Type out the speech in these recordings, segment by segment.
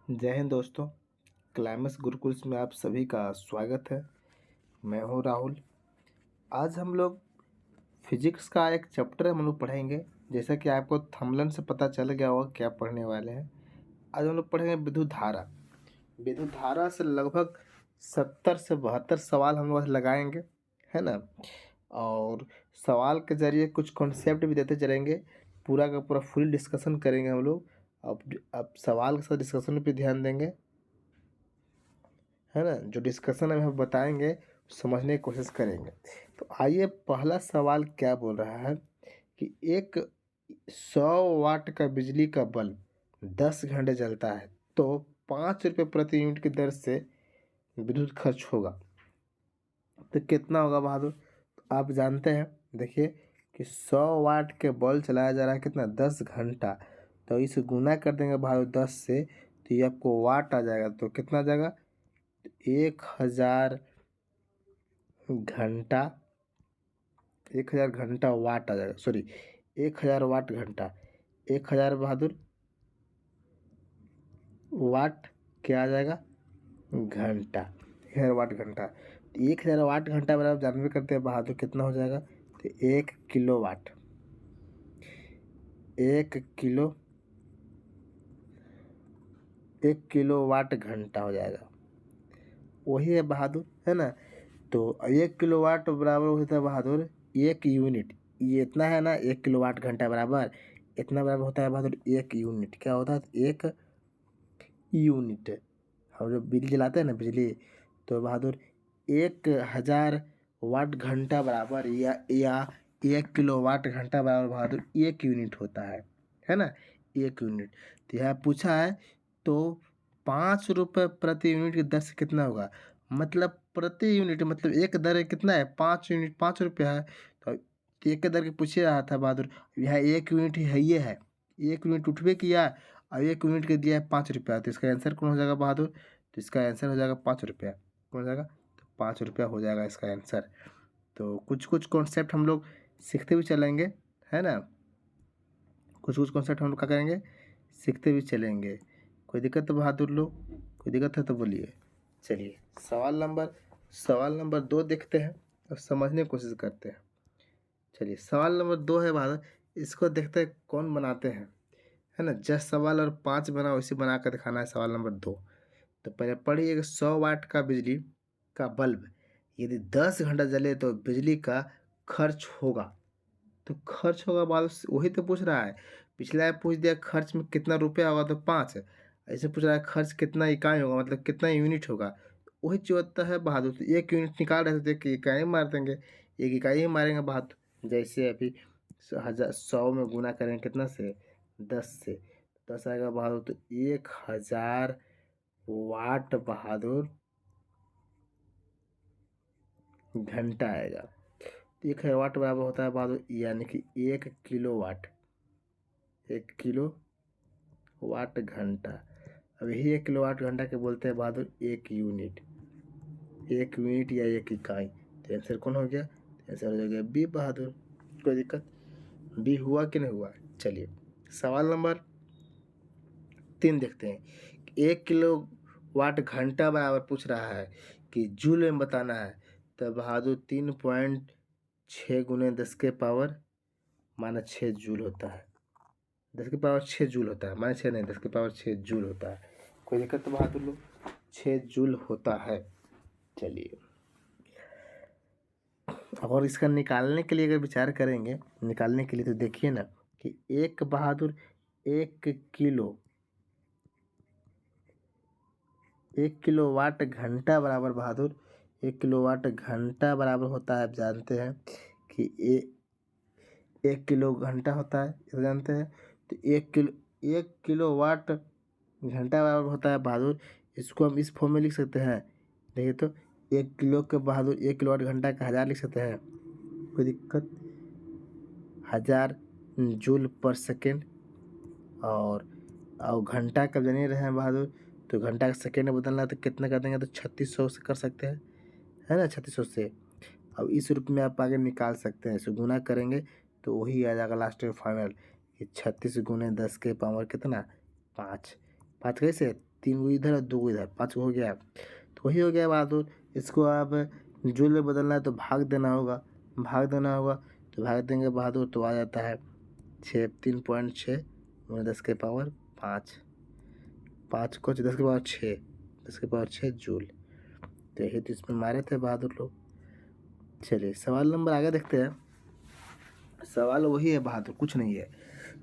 जय हिंद दोस्तों। क्लाइमेक्स गुरुकुल्स में आप सभी का स्वागत है। मैं हूं राहुल। आज हम लोग फिजिक्स का एक चैप्टर हम लोग पढ़ेंगे। जैसा कि आपको थंबनेल से पता चल गया होगा क्या पढ़ने वाले हैं। आज हम लोग पढ़ेंगे विद्युत धारा। विद्युत धारा से लगभग 70 से 72 सवाल हम लोग लगाएंगे, है ना। और सवाल के जरिए कुछ कॉन्सेप्ट भी देते चलेंगे। पूरा का पूरा फुल डिस्कशन करेंगे हम लोग। अब सवाल के साथ डिस्कशन पे ध्यान देंगे, है ना। जो डिस्कशन में हम बताएंगे समझने की कोशिश करेंगे। तो आइए, पहला सवाल क्या बोल रहा है कि एक 100 वाट का बिजली का बल्ब 10 घंटे जलता है तो 5 रुपये प्रति यूनिट की दर से विद्युत खर्च होगा, तो कितना होगा बहादुर। तो आप जानते हैं, देखिए कि 100 वाट के बल्ब चलाया जा रहा है कितना, 10 घंटा। तो इसे गुना कर देंगे बहादुर 10 से, तो ये आपको वाट आ जाएगा। तो कितना आ जाएगा, 1000 घंटा, 1000 घंटा वाट आ जाएगा। सॉरी, 1000 वाट घंटा, 1000 बहादुर वाट क्या आ जाएगा, घंटा। 1000 वाट घंटा, 1000 वाट घंटा बराबर जानवे करते हैं बहादुर कितना हो जाएगा। तो 1 kilowatt, 1 kilo, 1 kilowatt घंटा हो जाएगा। वही है बहादुर, है ना। तो 1 किलो वाट बराबर होता है बहादुर 1 यूनिट। ये इतना है ना, 1 किलो वाट घंटा बराबर इतना बराबर होता है बहादुर 1 यूनिट। क्या होता है, 1 यूनिट। हम जब बिजली जलाते हैं ना, बिजली, तो बहादुर 1000 वाट घंटा बराबर या 1 किलो वाट घंटा बराबर बहादुर 1 यूनिट होता है ना, 1 यूनिट। तो यह पूछा है, तो 5 रुपये प्रति यूनिट की दर से कितना होगा। मतलब प्रति यूनिट मतलब एक दर कितना है, 5 यूनिट, 5 रुपया है। तो एक के दर के पूछे रहा था बहादुर। यह 1 यूनिट ही है, ये है 1 यूनिट उठबे किया और 1 यूनिट के दिया है 5 रुपया। तो इसका आंसर कौन हो जाएगा बहादुर, तो इसका आंसर हो जाएगा 5 रुपया। कौन हो जाएगा, तो 5 रुपया हो जाएगा इसका आंसर। तो कुछ कुछ कॉन्सेप्ट हम लोग सीखते भी चलेंगे, है ना। कुछ कुछ कॉन्सेप्ट हम लोग क्या करेंगे, सीखते भी चलेंगे। कोई दिक्कत है बहादुर लोग, कोई दिक्कत है तो बोलिए। चलिए, सवाल नंबर 2 देखते हैं और समझने की कोशिश करते हैं। चलिए, सवाल नंबर 2 है बहादुर, इसको देखते हैं कौन बनाते हैं, है ना। 10 सवाल और 5 बनाओ, इसे बना कर दिखाना है सवाल नंबर 2। तो पहले पढ़िए, 100 वाट का बिजली का बल्ब यदि 10 घंटा जले तो बिजली का खर्च होगा। तो खर्च होगा बाद, वही तो पूछ रहा है। पिछला है पूछ दिया खर्च में कितना रुपया होगा, तो 5। ऐसे पूछ रहा है खर्च कितना इकाई होगा, मतलब कितना यूनिट होगा। वही जो होता है बहादुर, तो 1 यूनिट निकाल रहे थे तो एक इकाई मार देंगे, एक इकाई ही मारेंगे बहादुर। जैसे अभी 100 में गुना करेंगे कितना से, 10 से, 10 आएगा बहादुर। तो 1000 वाट बहादुर घंटा आएगा। तो 1000 वाट बराबर होता है बहादुर, यानी कि 1 किलो वाट, 1 किलो वाट घंटा। अब यही 1 किलो वाट घंटा के बोलते हैं बहादुर 1 यूनिट, 1 यूनिट या 1 इकाई। तो आंसर कौन हो गया, तो आंसर हो गया बी बहादुर। कोई दिक्कत, बी हुआ कि नहीं हुआ। चलिए, सवाल नंबर 3 देखते हैं। 1 किलो वाट घंटा बराबर पूछ रहा है कि जूल में बताना है। तो बहादुर 3.6 गुने 10 के पावर माइनस 6 जूल होता है। 10 के पावर 6 जूल होता है, माइनस 6 नहीं, 10 के पावर 6 जूल होता है। कोई दिक्कत तो बहादुर लोग, 6 जूल होता है। चलिए, और इसका निकालने के लिए अगर विचार करेंगे, निकालने के लिए, तो देखिए ना कि एक बहादुर 1 किलो, 1 किलो वाट घंटा बराबर बहादुर 1 किलो वाट घंटा बराबर होता है। आप जानते हैं कि 1 किलो घंटा होता है, ये जानते हैं। तो 1 किलो वाट घंटा बराबर होता है बहादुर। इसको हम इस फॉर्म में लिख सकते हैं। देखिए तो 1 किलो के बहादुर 1 किलो वाट घंटा का 1000 लिख सकते हैं। कोई दिक्कत, 1000 जूल पर सेकेंड। और घंटा का जान ही रहे हैं बहादुर, तो घंटा का सेकेंड में बदलना है तो कितना कर देंगे, तो 3600 से कर सकते हैं, है ना, 3600 से। अब इस रूप में आप आगे निकाल सकते हैं, इसे गुना करेंगे तो वही आ जाएगा लास्ट में फाइनल, कि 36 गुने 10 के पावर कितना, 5। 5 कैसे, 3 गो इधर और 2 गो इधर, 5 गो हो गया। तो वही हो गया बहादुर। इसको आप जूल में बदलना है तो भाग देना होगा, तो भाग देंगे बहादुर तो आ जाता है 3.6 10 के पावर 5, 5 को 10 के पावर 6, 10 के पावर 6 जूल। तो यही तो इसमें मारे थे बहादुर लोग। चलिए सवाल नंबर आगे देखते हैं। सवाल वही है बहादुर, कुछ नहीं है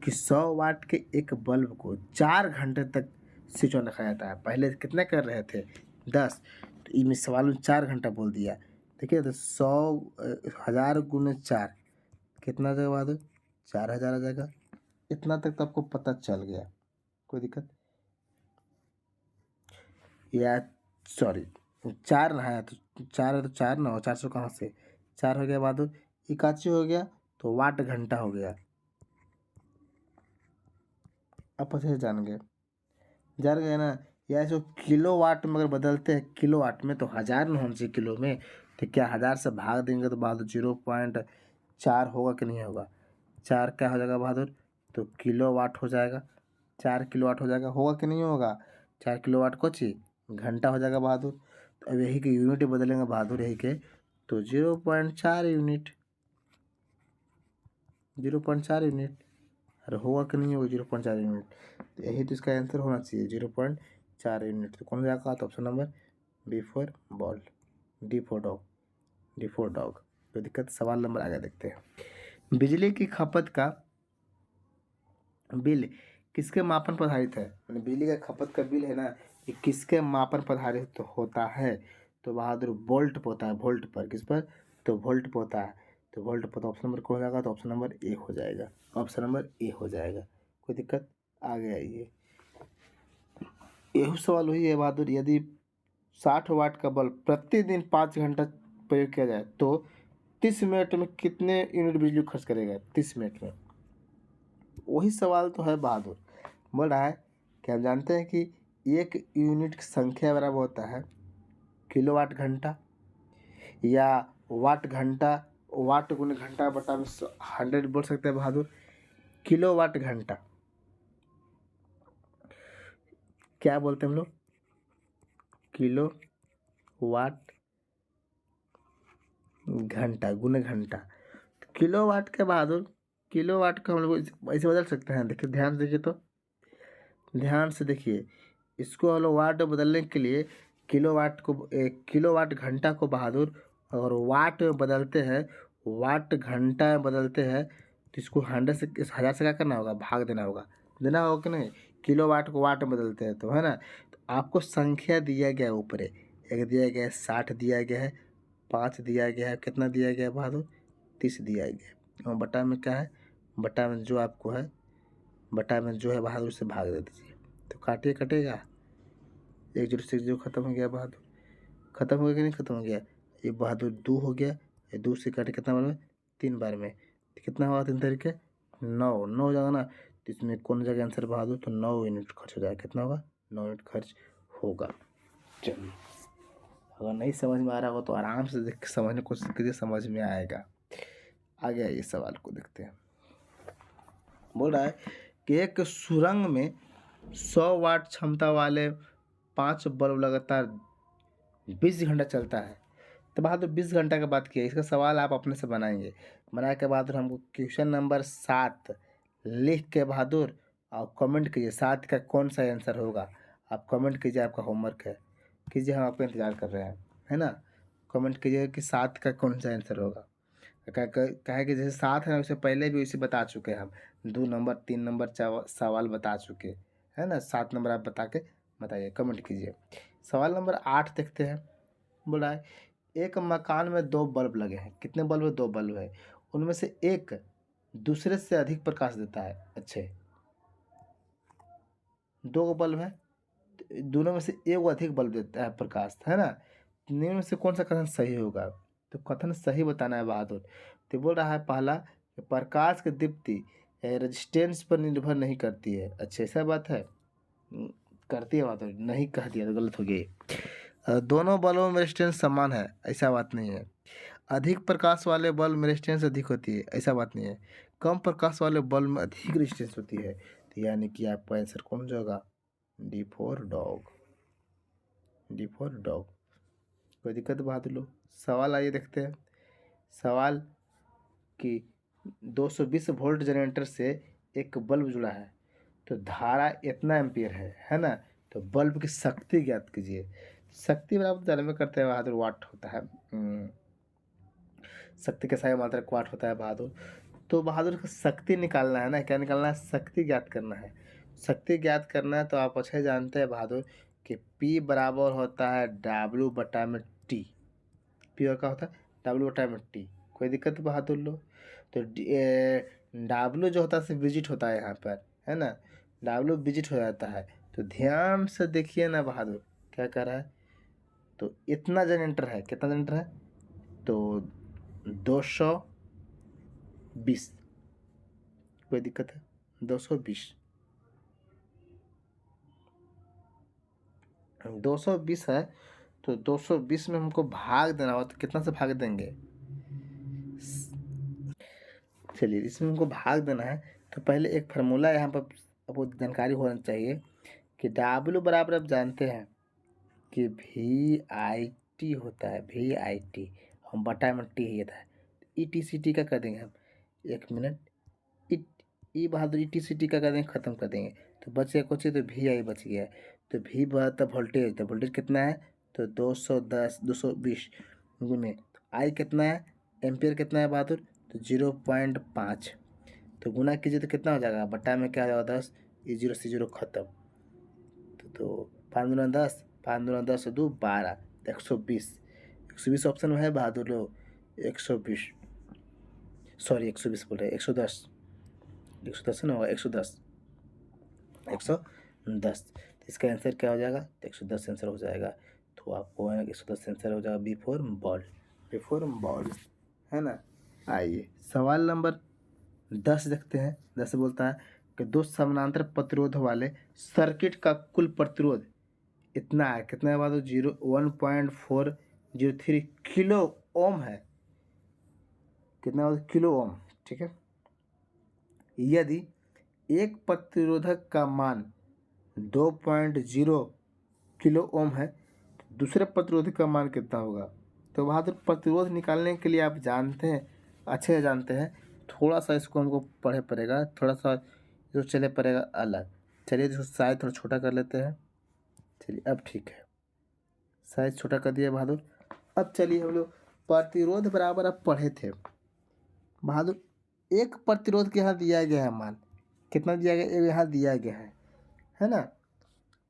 कि 100 वाट के एक बल्ब को 4 घंटे तक स्विच ऑन रखा जाता है। पहले कितने कर रहे थे 10, तो इनमें सवाल में 4 घंटा बोल दिया। देखिए तो 100,000 गुने 4 कितना आ जाएगा बहादुर, 4000 आ जाएगा। इतना तक तो आपको पता चल गया, कोई दिक्कत या सॉरी 4 ना है तो 4 है तो 4 ना हो, 400 कहाँ से, 4 हो गया बहादुर, 81 हो गया तो वाट घंटा हो गया। आप अच्छे से जान गए ना। या जो किलो वाट में अगर बदलते हैं किलो वाट में तो 1000 में होना चाहिए किलो में, तो क्या 1000 से भाग देंगे तो बहादुर 0.4 होगा कि नहीं होगा, 4 क्या हो जाएगा बहादुर, तो किलो वाट हो जाएगा, 4 किलो वाट हो जाएगा, होगा कि नहीं होगा, 4 किलो वाट को चाहिए घंटा हो जाएगा बहादुर। तो अब यही के यूनिट बदलेंगे बहादुर, यही के तो 0.4 यूनिट, 0.4 यूनिट। अरे होगा कि नहीं होगा 0.4 यूनिट, तो यही तो इसका आंसर होना चाहिए 0.4 यूनिट। तो कौन सा जाएगा, तो option number B for ball, D for dog, D for dog. कोई दिक्कत। सवाल नंबर आगे देखते हैं। बिजली की खपत का बिल किसके मापन पर आधारित है, मैंने बिजली का खपत का बिल है ना, ये किसके मापन पर आधारित तो होता है, तो बहादुर वोल्ट पर होता है, वोल्ट पर, किस पर, तो वोल्ट पर होता है। तो वोल्ट पर, तो ऑप्शन नंबर कौन हो जाएगा, तो ऑप्शन नंबर ए हो जाएगा, ऑप्शन नंबर ए हो जाएगा। कोई दिक्कत। आगे आइए, यही सवाल वही है बहादुर। यदि 60 वाट का बल्ब प्रतिदिन 5 घंटा प्रयोग किया जाए तो 30 मिनट में कितने यूनिट बिजली खर्च करेगा, 30 मिनट में। वही सवाल तो है बहादुर। बोल रहा है कि हम जानते हैं कि एक यूनिट की संख्या बराबर होता है किलोवाट घंटा या वाट घंटा, वाट गुने घंटा बटा में 100 बोल सकते हैं बहादुर। किलोवाट घंटा क्या बोलते हैं हम लोग, किलो वाट घंटा गुने घंटा। किलोवाट के बहादुर, किलोवाट को हम लोग ऐसे बदल सकते हैं। देखिए ध्यान से देखिए, तो ध्यान से देखिए, इसको हम लोग वाट बदलने के लिए किलोवाट को किलोवाट घंटा को बहादुर और वाट में बदलते हैं, वाट घंटा में बदलते हैं, तो इसको 100 से 1000 से क्या करना होगा, भाग देना होगा कि नहीं। किलोवाट को वाट में बदलते हैं तो, है ना। तो आपको संख्या दिया गया है ऊपर, एक दिया गया है 60 दिया गया है, 5 दिया गया है, कितना दिया गया है बहादुर, 30 दिया गया है, और बटा में क्या है, बटा में जो आपको है, बटा में जो है बहादुर से भाग दे दीजिए। तो काटिए, कटेगा 1 0 से 0 खत्म हो गया बहादुर, खत्म हो गया कि नहीं खत्म हो गया। ये बहादुर 2 हो गया, ये 2 से काटे कितना बार में, 3 बार में, तो कितना हुआ 3 तरीके 9, 9 हो जाएगा ना। तो इसमें कौन हो जाएगा आंसर बहादुर, तो 9 यूनिट खर्च हो जाएगा, कितना होगा 9 यूनिट खर्च होगा। चलिए अगर नहीं समझ में आ रहा हो तो आराम से देख के समझने की कोशिश कीजिए, समझ में आएगा। आगे आइए सवाल को देखते हैं। बोल रहा है कि एक सुरंग में 100 वाट क्षमता वाले 5 बल्ब लगातार 20 घंटा चलता है। तो बहादुर 20 घंटा की बात किया, इसका सवाल आप अपने से बनाएंगे। बनाए के बहादुर हमको क्वेश्चन नंबर 7 लिख के बहादुर और कमेंट कीजिए 7 का कौन सा आंसर होगा। आप कमेंट कीजिए, आपका होमवर्क है, कीजिए, हम आपका इंतज़ार कर रहे हैं, है ना। कमेंट कीजिए कि 7 का कौन सा आंसर होगा। कहे कि जैसे 7 है उससे पहले भी उसे बता चुके हैं हम, 2 नंबर 3 नंबर सवाल बता चुके, है ना। 7 नंबर आप बता के बताइए, कमेंट कीजिए। सवाल नंबर 8 देखते हैं। बोला है एक मकान में 2 बल्ब लगे हैं, कितने बल्ब है, 2 बल्ब है, उनमें से एक दूसरे से अधिक प्रकाश देता है। अच्छे 2 बल्ब है, दोनों में से एक वो अधिक बल्ब देता है प्रकाश, है ना। निम्न में से कौन सा कथन सही होगा, तो कथन सही बताना है बहादुर। तो बोल रहा है पहला कि प्रकाश की दीप्ति रेजिस्टेंस पर निर्भर नहीं करती है। अच्छा ऐसा बात है, करती है बहादुर, नहीं कह दिया तो गलत हो गई। दोनों बल्बों में रेजिस्टेंस समान है, ऐसा बात नहीं है। अधिक प्रकाश वाले बल्ब में रेजिस्टेंस अधिक होती है, ऐसा बात नहीं है। कम प्रकाश वाले बल्ब में अधिक रेजिस्टेंस होती है। तो यानी कि आपका आंसर कौन हो जाएगा, D for dog, D for dog. कोई दिक्कत बहादुर लोग? सवाल आइए देखते हैं। सवाल कि 220 वोल्ट जनरेटर से एक बल्ब जुड़ा है, तो धारा इतना एम्पियर है ना। तो बल्ब की शक्ति ज्ञात कीजिए। शक्ति बराबर जानबे करते हैं बहादुर, वाट होता है। शक्ति के सही मात्रक वाट होता है बहादुर। तो बहादुर का शक्ति निकालना है ना, क्या निकालना है? शक्ति ज्ञात करना है। शक्ति ज्ञात करना है तो आप अच्छे जानते हैं बहादुर कि P बराबर होता है W बटा में T। P और क्या होता है? W बटा में T। कोई दिक्कत बहादुर लो? तो W जो होता है से विजिट होता है यहाँ पर, है ना। W विजिट हो जाता है। तो ध्यान से देखिए ना बहादुर, क्या कर रहा है। तो इतना जनरेटर है, कितना जनरेटर है? तो 220। कोई दिक्कत है? 220 220 है। तो 220 में हमको भाग देना होगा, तो कितना से भाग देंगे? चलिए, इसमें हमको भाग देना है तो पहले एक फार्मूला यहाँ पर आपको जानकारी होना चाहिए कि W बराबर आप जानते हैं कि VIT होता है, VIT। हम बटा में टी ही था। ETCT का कर देंगे हम। 1 मिनट। ई बहादुर ETCT का कर देंगे, ख़त्म कर देंगे। तो बच गया कुछ, तो VI बच गया। तो V बराबर वोल्टेज, तो वोल्टेज कितना है? तो 210 220 गुने आई कितना है? एम्पियर कितना है बहादुर? तो 0.5। तो गुना कीजिए तो कितना हो जाएगा? बटा में क्या हो जाएगा? 10। ये 0 से 0 खत्म। तो 5 दूना 10, 5 दूना 10 2 12, 120। 120 ऑप्शन में है बहादुर लोग। 120, सॉरी 120 बोल रहे, 110। 110 है ना, 110। 110। तो इसका आंसर क्या हो जाएगा? तो 110 आंसर हो जाएगा। तो आपको 110 आंसर हो जाएगा B for ball, B for ball, है ना। आइए सवाल नंबर 10 देखते हैं। 10 बोलता है कि दो समानांतर प्रतिरोध वाले सर्किट का कुल प्रतिरोध इतना है। कितना है बात? 1.403 किलो ओम है। कितना? किलो ओम, ठीक है। यदि एक प्रतिरोधक का मान 2.0 किलो ओम है, तो दूसरे प्रतिरोधक का मान कितना होगा? तो बहादुर प्रतिरोध निकालने के लिए आप जानते हैं, अच्छे से जानते हैं, थोड़ा सा इसको हमको पढ़े पड़ेगा, थोड़ा सा जो चले पड़ेगा अलग। चलिए इसको साइज थोड़ा छोटा कर लेते हैं। चलिए अब ठीक है, साइज छोटा कर दिया बहादुर। अब चलिए हम लोग प्रतिरोध बराबर अब पढ़े थे बहादुर। एक प्रतिरोध के यहाँ दिया गया है मान, कितना दिया गया? यहाँ दिया गया है ना।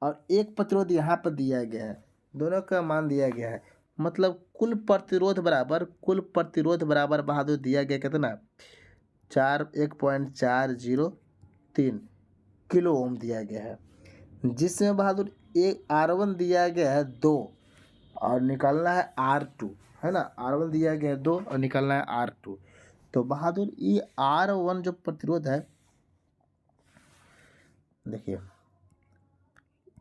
और एक प्रतिरोध यहाँ पर दिया गया है, दोनों का मान दिया गया है। मतलब कुल प्रतिरोध बराबर बहादुर दिया गया कितना? 1.403 किलो ओम दिया गया है, जिसमें बहादुर एक R1 दिया गया है 2 और निकालना है R2, है ना। R1 दिया गया है 2 और निकालना है R2। तो बहादुर ये R1 जो प्रतिरोध है, देखिए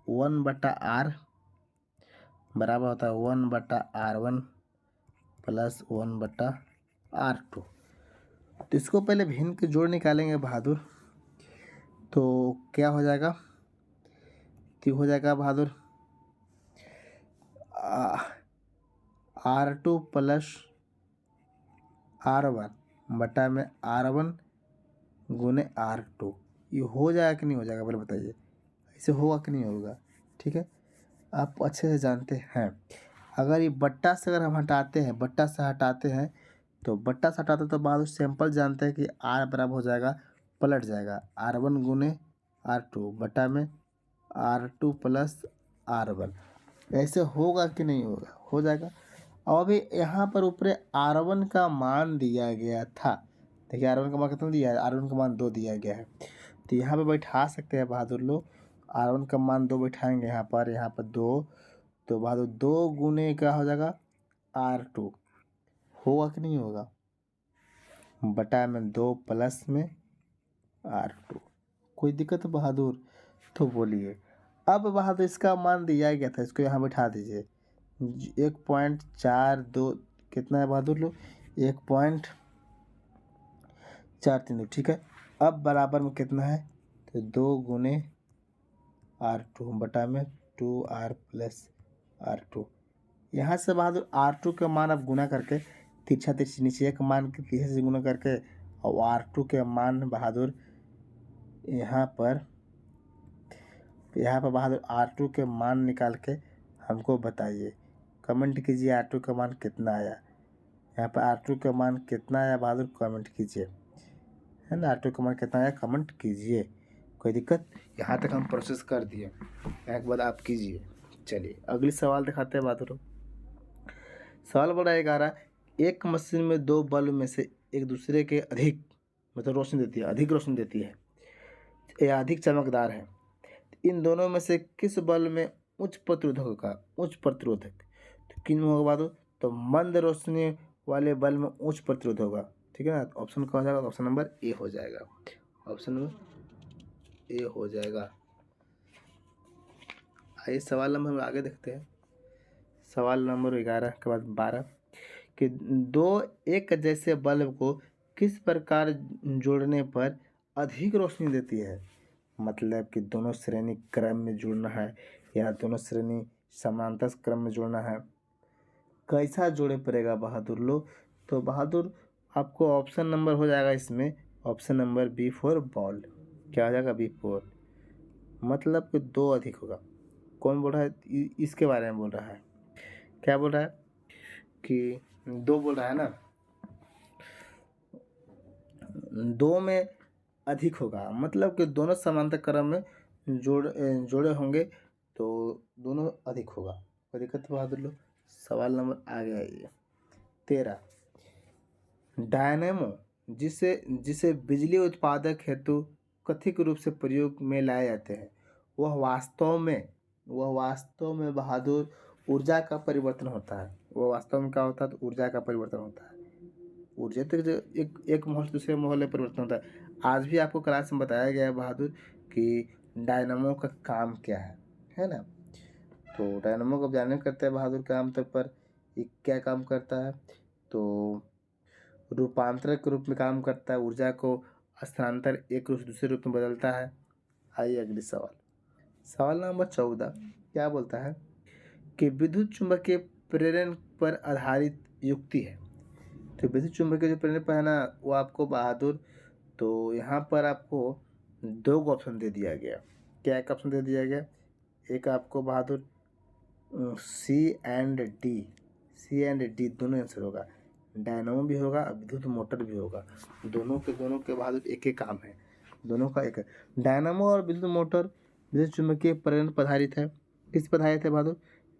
1/R बराबर होता है 1/R1 प्लस 1/R2। तो इसको पहले भिन्न के जोड़ निकालेंगे बहादुर, तो क्या हो जाएगा? तो हो जाएगा बहादुर R2 प्लस R1 बटा में R1 गुने R2। ये हो जाएगा कि नहीं हो जाएगा? पहले बताइए, ऐसे होगा कि नहीं होगा? ठीक है, आप अच्छे से जानते हैं। अगर ये बट्टा से अगर हम हटाते हैं, बट्टा से हटाते हैं, तो बट्टा से हटाते तो बाद सिंपल जानते हैं कि R बराबर हो जाएगा, पलट जाएगा R1 गुने R2 बटा में R2 प्लस R1। ऐसे होगा कि नहीं होगा? हो जाएगा। और अभी यहाँ पर ऊपर R1 का मान दिया गया था। देखिए R1 का मान कितना दिया है? R1 का मान 2 दिया गया है। तो यहाँ पे बैठा सकते हैं बहादुर लोग। R1 का मान 2 बैठाएंगे यहाँ पर 2। तो बहादुर 2 गुने क्या हो जाएगा? R2। होगा कि नहीं होगा? बटा में 2 प्लस में R2। कोई दिक्कत बहादुर? तो बोलिए। अब बहादुर इसका मान दिया गया था, इसको यहाँ बैठा दीजिए। 1.42 कितना है बहादुर लोग? 1.432, ठीक है। अब बराबर में कितना है? तो 2 गुने R2 बटा में 2R+R2। यहाँ से बहादुर R2 का मान आप गुना करके तिरछा तिरछी नीचे एक मान के तिरछे से गुना करके और R2 के मान बहादुर यहाँ पर बहादुर R2 के मान निकाल के हमको बताइए। कमेंट कीजिए R2 का मान कितना आया। यहाँ पर R2 का मान कितना आया बहादुर कमेंट कीजिए, है ना। R2 का मान कितना आया कमेंट कीजिए। कोई दिक्कत? यहाँ तक हम प्रोसेस कर दिए, यहाँ के बाद आप कीजिए। चलिए अगली सवाल दिखाते हैं बहादुर। सवाल बोल रहा है 11, एक मशीन में दो बल्ब में से एक दूसरे के अधिक मतलब रोशनी देती है, अधिक रोशनी देती है या अधिक चमकदार है। इन दोनों में से किस बल्ब में उच्च प्रतिरोधक तो किन में होगा बहादुर? तो मंद रोशनी वाले बल्ब में उच्च प्रतिरोध होगा। ठीक है ना। तो ऑप्शन क्या हो जाएगा? ऑप्शन नंबर ए हो जाएगा। ऑप्शन नंबर ए हो जाएगा। आइए सवाल नंबर आगे देखते हैं। सवाल नंबर 11 के बाद 12 कि दो एक जैसे बल्ब को किस प्रकार जोड़ने पर अधिक रोशनी देती है। मतलब कि दोनों श्रेणी क्रम में जोड़ना है या दोनों श्रेणी समांतर क्रम में जोड़ना है। कैसा जोड़े पड़ेगा बहादुर लोग? तो बहादुर आपको ऑप्शन नंबर हो जाएगा इसमें, ऑप्शन नंबर B4 बॉल। क्या हो जाएगा? B4। मतलब कि दो अधिक होगा। कौन बोल रहा है? इसके बारे में बोल रहा है। क्या बोल रहा है? कि दो बोल रहा है ना, दो में अधिक होगा। मतलब कि दोनों समांतर क्रम में जोड़े होंगे तो दोनों अधिक होगा। कोई दिक्कत बहादुर लोग? सवाल नंबर आगे आइए 13, डायनेमो जिसे बिजली उत्पादक हेतु कथित रूप से प्रयोग में लाए जाते हैं वह वास्तव में बहादुर ऊर्जा का परिवर्तन होता है। वह वास्तव में क्या होता है? तो ऊर्जा का परिवर्तन होता है। ऊर्जा तक जो एक माहौल से दूसरे माहौल में परिवर्तन होता है। आज भी आपको क्लास में बताया गया है बहादुर कि डायनामो का काम क्या है ना। तो डायनामो को जानने करते हैं बहादुर के आमतौर पर ये क्या काम करता है? तो रूपांतरक के रूप में काम करता है। ऊर्जा को स्थानांतर एक रूप से दूसरे रूप में बदलता है। आइए अगली सवाल नंबर 14 क्या बोलता है कि विद्युत चुंबकीय प्रेरण पर आधारित युक्ति है। तो विद्युत चुंबकीय जो प्रेरण पर है ना वो आपको बहादुर, तो यहाँ पर आपको दो ऑप्शन दे दिया गया। क्या एक ऑप्शन दे दिया गया? एक आपको बहादुर C&D दोनों आंसर होगा। डायनामो भी होगा और विद्युत मोटर भी होगा। दोनों के बहादुर एक ही काम है, दोनों का एक है। डायनामो और विद्युत मोटर विद्युत चुंबकीय प्रेरण पर आधारित है। किस पर आधारित है बहादुर?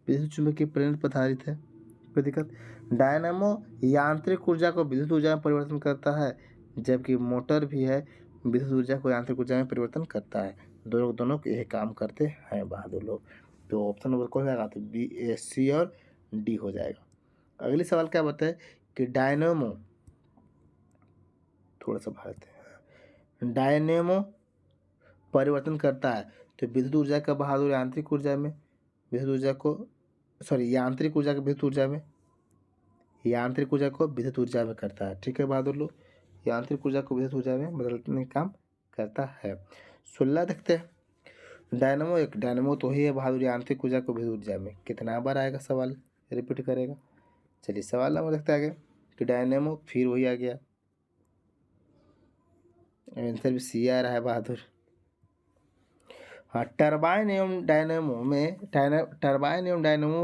विद्युत चुंबकीय प्रेरण पर आधारित है। कोई दिक्कत? डायनामो यांत्रिक ऊर्जा को विद्युत ऊर्जा में परिवर्तन करता है, जबकि मोटर भी है विद्युत ऊर्जा को यांत्रिक ऊर्जा में परिवर्तन करता है। दोनों के यही काम करते हैं बहादुर लोग। तो ऑप्शन नंबर कौन जाएगा? तो C और D हो जाएगा। अगली सवाल क्या बताए कि डायनेमो, थोड़ा सा भारत है, डायनेमो परिवर्तन करता है तो विद्युत ऊर्जा का बहादुर यांत्रिक ऊर्जा में, विद्युत ऊर्जा को यांत्रिक ऊर्जा को विद्युत ऊर्जा में, यांत्रिक ऊर्जा को विद्युत ऊर्जा में करता है। ठीक है बहादुर लोग, यांत्रिक ऊर्जा को विद्युत ऊर्जा में बदलने का काम करता है। 16 देखते हैं। डायनेमो तो ही है बहादुर यांत्रिक ऊर्जा को विद्युत ऊर्जा में। कितना बार आएगा सवाल रिपीट करेगा? चलिए सवाल नंबर देखते हैं आगे कि डायनेमो फिर वही आ गया, आंसर भी C आ रहा है बहादुर। हाँ, टरबाइन एवं डायनेमो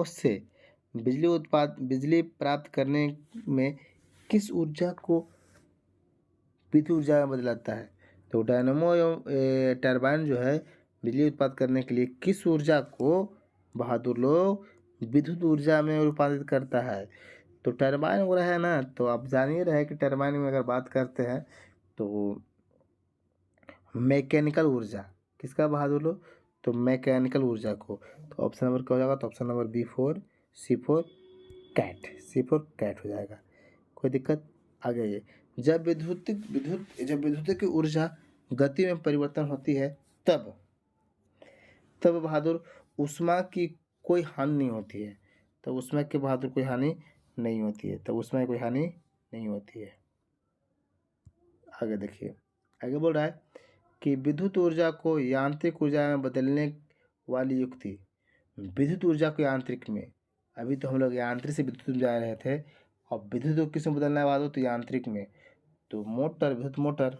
से बिजली प्राप्त करने में किस ऊर्जा को विद्युत ऊर्जा में बदलाता है? तो डायनेमो एवं टरबाइन जो है बिजली उत्पादन करने के लिए किस ऊर्जा को बहादुर लोग विद्युत ऊर्जा में रूपांतरित करता है? तो टरबाइन हो रहा है ना, तो आप जान ही रहे कि टरबाइन में अगर बात करते हैं तो मैकेनिकल ऊर्जा किसका बहादुर लोग? तो मैकेनिकल ऊर्जा को। तो ऑप्शन नंबर क्या हो जाएगा? तो option number B4 C4 cat हो जाएगा। कोई दिक्कत? आगे ये जब विद्युत की ऊर्जा गति में परिवर्तन होती है तब बहादुर ऊष्मा की कोई हानि नहीं होती है। तो ऊष्मा के बहादुर कोई हानि नहीं होती है। तो ऊष्मा की कोई हानि नहीं होती है। आगे देखिए, आगे बोल रहा है कि विद्युत ऊर्जा को यांत्रिक ऊर्जा में बदलने वाली युक्ति विद्युत ऊर्जा को यांत्रिक में, अभी तो हम लोग यांत्रिक से विद्युत में जा रहे थे, अब विद्युत को किस में बदलना है बाद हो तो यांत्रिक में, तो मोटर, विद्युत मोटर।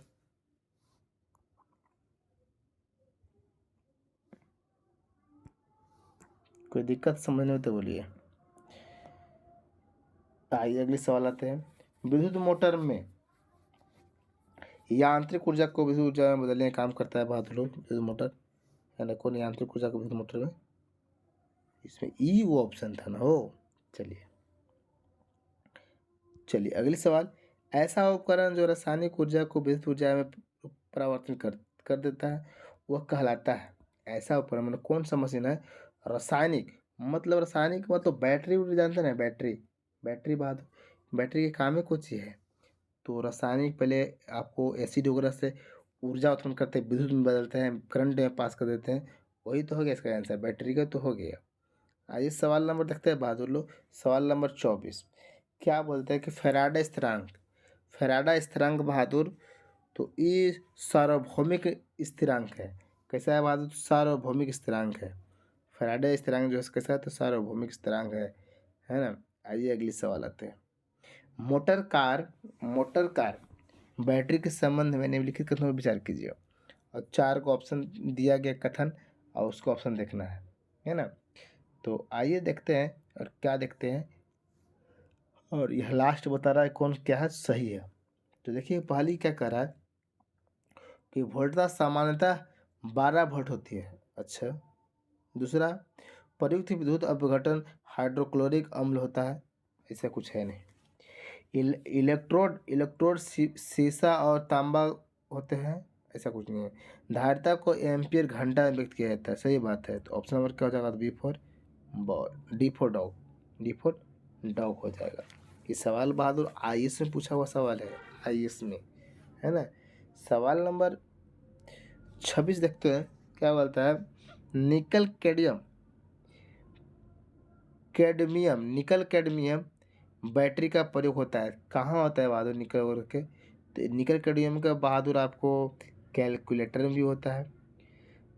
कोई दिक्कत समझने में तो बोलिए। आइए अगले सवाल आते हैं। विद्युत मोटर में यांत्रिक ऊर्जा को विद्युत ऊर्जा में बदलने का काम करता है बहादुर लोग विद्युत मोटर, है ना। कौन यांत्रिक ऊर्जा को विद्युत मोटर में, इसमें ई वो ऑप्शन था ना हो। चलिए चलिए अगले सवाल। ऐसा उपकरण जो रासायनिक ऊर्जा को विद्युत ऊर्जा में परिवर्तन कर देता है वह कहलाता है। ऐसा उपकरण मतलब कौन सा मशीन है, रासायनिक मतलब बैटरी उटरी जानते हैं ना, बैटरी बात, बैटरी के काम ही कुछ ही है। तो रासायनिक पहले आपको एसिड वगैरह से ऊर्जा उत्पन्न करते हैं, विद्युत में बदलते हैं, करंट में पास कर देते हैं, वही तो हो गया इसका आंसर, बैटरी का तो हो गया। आइए सवाल नंबर देखते हैं बहादुर लोग। सवाल नंबर 24 क्या बोलते हैं कि फैराडे स्थिरांक, फैराडा स्थिरांक बहादुर, तो ये सार्वभौमिक स्थिरांक है। कैसा है बहादुर, सार्वभौमिक स्थिरांक है। फैराडे स्थिरांक जो है कैसा है, तो सार्वभौमिक स्थिरांक है ना। आइए अगले सवाल आते हैं। मोटर कार बैटरी के संबंध में निम्नलिखित कथनों पर विचार कीजिए, और 4 को ऑप्शन दिया गया कथन और उसको ऑप्शन देखना है ना। तो आइए देखते हैं और क्या देखते हैं, और यह लास्ट बता रहा है कौन क्या है सही है। तो देखिए पहली क्या कह रहा है कि वोल्टता सामान्यतः 12 वोल्ट होती है। अच्छा, दूसरा प्रयुक्त विद्युत अपघटन हाइड्रोक्लोरिक अम्ल होता है, ऐसा कुछ है नहीं। इलेक्ट्रोड सीसा और तांबा होते हैं, ऐसा कुछ नहीं है। धारिता को एम्पियर घंटा में व्यक्त किया जाता है, सही बात है। तो ऑप्शन नंबर क्या हो जाएगा, B for ball, D for dog हो जाएगा। ये सवाल बहादुर आईएएस में पूछा हुआ सवाल है, आईएएस में, है ना। सवाल नंबर 26 देखते हैं क्या बोलता है। निकल कैडमियम बैटरी का प्रयोग होता है, कहाँ होता है बहादुर निकल और के, तो निकल कैडमियम का बहादुर आपको कैलकुलेटर में भी होता है,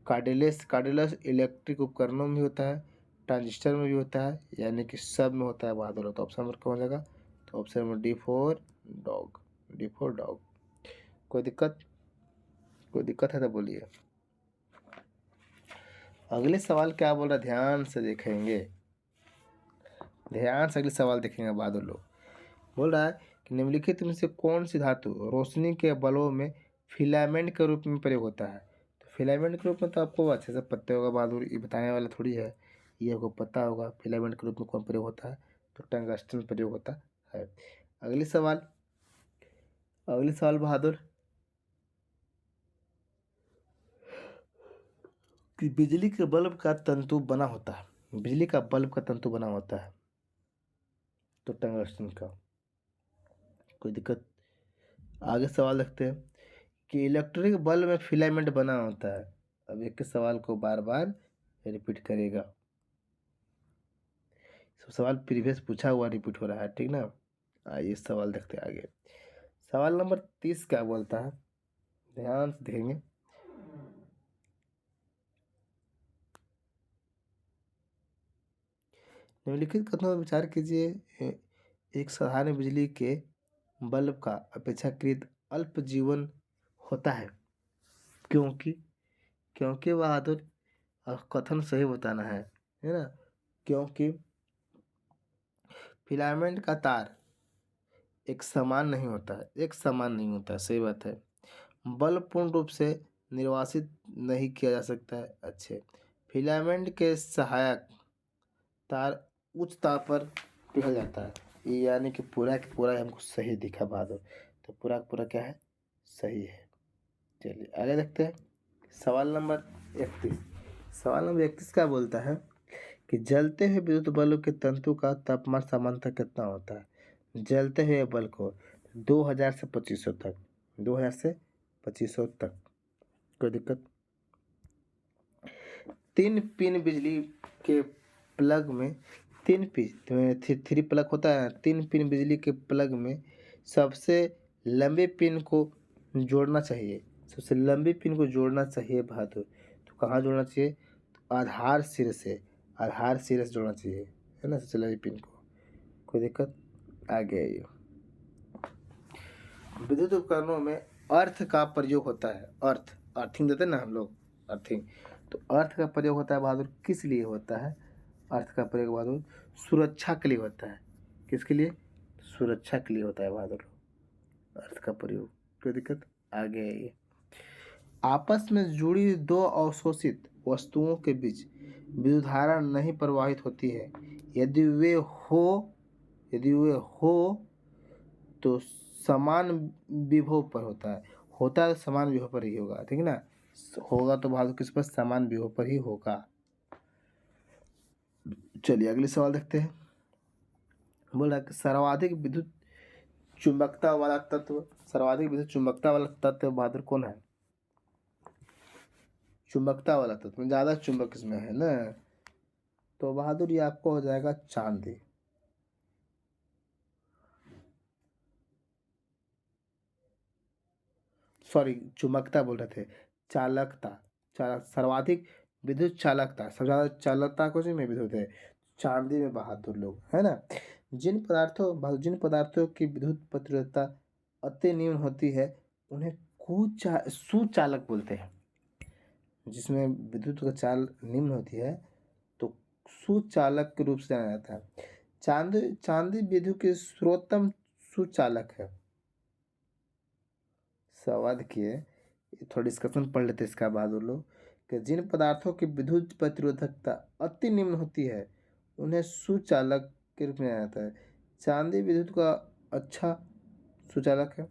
कार्डिलस इलेक्ट्रिक उपकरणों में भी होता है, ट्रांजिस्टर में भी होता है, यानी कि सब में होता है बहादुर। तो ऑप्शन नंबर कौन हो जाएगा, तो option number D for dog. कोई दिक्कत है तो बोलिए। अगले सवाल क्या बोल रहा है, ध्यान से देखेंगे, ध्यान से अगले सवाल देखेंगे बहादुर लोग। बोल रहा है कि निम्नलिखित में से कौन सी धातु रोशनी के बल्बों में फिलामेंट के रूप में प्रयोग होता है। तो फिलामेंट के रूप में तो आपको अच्छे से पता होगा बहादुर, ये बताने वाला थोड़ी है, ये आपको पता होगा फिलामेंट के रूप में कौन प्रयोग होता है, तो टंगस्टन प्रयोग होता है। अगले सवाल बहादुर कि बिजली के बल्ब का तंतु बना होता है, बिजली का बल्ब का तंतु बना होता है तो टंगस्टन का। कोई दिक्कत, आगे सवाल देखते हैं कि इलेक्ट्रिक बल्ब में फिलामेंट बना होता है। अब एक के सवाल को बार बार रिपीट करेगा, सब सवाल प्रीवियस पूछा हुआ रिपीट हो रहा है, ठीक ना। आइए सवाल देखते हैं आगे। सवाल नंबर 30 क्या बोलता है, ध्यान से देखेंगे। निम्नलिखित कथनों पर विचार कीजिए। एक साधारण बिजली के बल्ब का अपेक्षाकृत अल्प जीवन होता है, क्योंकि बहादुर कथन सही बताना है ना। क्योंकि फिलामेंट का तार एक समान नहीं होता है, सही बात है। बल्ब पूर्ण रूप से निर्वासित नहीं किया जा सकता है, अच्छे। फिलामेंट के सहायक तार उच्च ताप पर पिघल जाता है, ये यानी कि पूरा का पूरा हमको सही दिखा बहादुर, तो पूरा का पूरा क्या है, सही है। चलिए आगे देखते हैं। सवाल नंबर 31 क्या बोलता है कि जलते हुए विद्युत बल्ब के तंतु का तापमान सामान्यतः कितना होता है। जलते हुए बल्ब को 2000 से 2500 तक, 2000 से 2500 तक। कोई दिक्कत, 3 पिन बिजली के प्लग में, 3 पिन 3 प्लग होता है, 3 पिन बिजली के प्लग में सबसे लंबे पिन को जोड़ना चाहिए, सबसे लंबी पिन को जोड़ना चाहिए बहादुर। तो कहाँ जोड़ना चाहिए, तो आधार सिरे से जोड़ना चाहिए, है ना, सिलरी पिन को। कोई दिक्कत? आगे आइए। विद्युत उपकरणों में अर्थ का प्रयोग होता है। अर्थिंग देते हैं ना हम लोग, अर्थिंग। तो अर्थ का प्रयोग होता है बहादुर, किस लिए होता है? अर्थ का प्रयोग बहादुर सुरक्षा के लिए होता है। किसके लिए? सुरक्षा के लिए होता है बहादुर अर्थ का प्रयोग। कोई दिक्कत? आगे आइए। आपस में जुड़ी दो अवशोषित वस्तुओं के बीच विद्युत धारा नहीं प्रवाहित होती है। यदि वे हो तो समान विभव पर होता है। होता है तो समान विभव पर ही होगा, ठीक है ना। होगा तो बहादुर किस पर? समान विभव पर ही होगा। चलिए अगले सवाल देखते हैं। बोला कि सर्वाधिक विद्युत चुंबकता वाला तत्व बहादुर कौन है? चुंबकता वाला तत्व ज्यादा चुंबक इसमें है ना, तो बहादुर ये आपको हो जाएगा चांदी। सॉरी, चुंबकता बोल रहे थे, चालकता। सर्वाधिक विद्युत चालकता, सबसे ज्यादा चालकता कुछ में विद्युत है, चांदी में बहादुर लोग, है ना। जिन पदार्थों की विद्युत प्रतिरोधकता अति निम्न होती है उन्हें सुचालक बोलते हैं। जिसमें विद्युत का चाल निम्न होती है तो सुचालक के रूप से जाना जाता है। चांदी विद्युत के सर्वोत्तम सुचालक है। सवाल किए, थोड़ा डिस्कशन पढ़ लेते इसका बहादुर लोग, कि जिन पदार्थों की विद्युत प्रतिरोधकता अति निम्न होती है उन्हें सुचालक के रूप में जाना जाता है। चांदी विद्युत का अच्छा सुचालक है।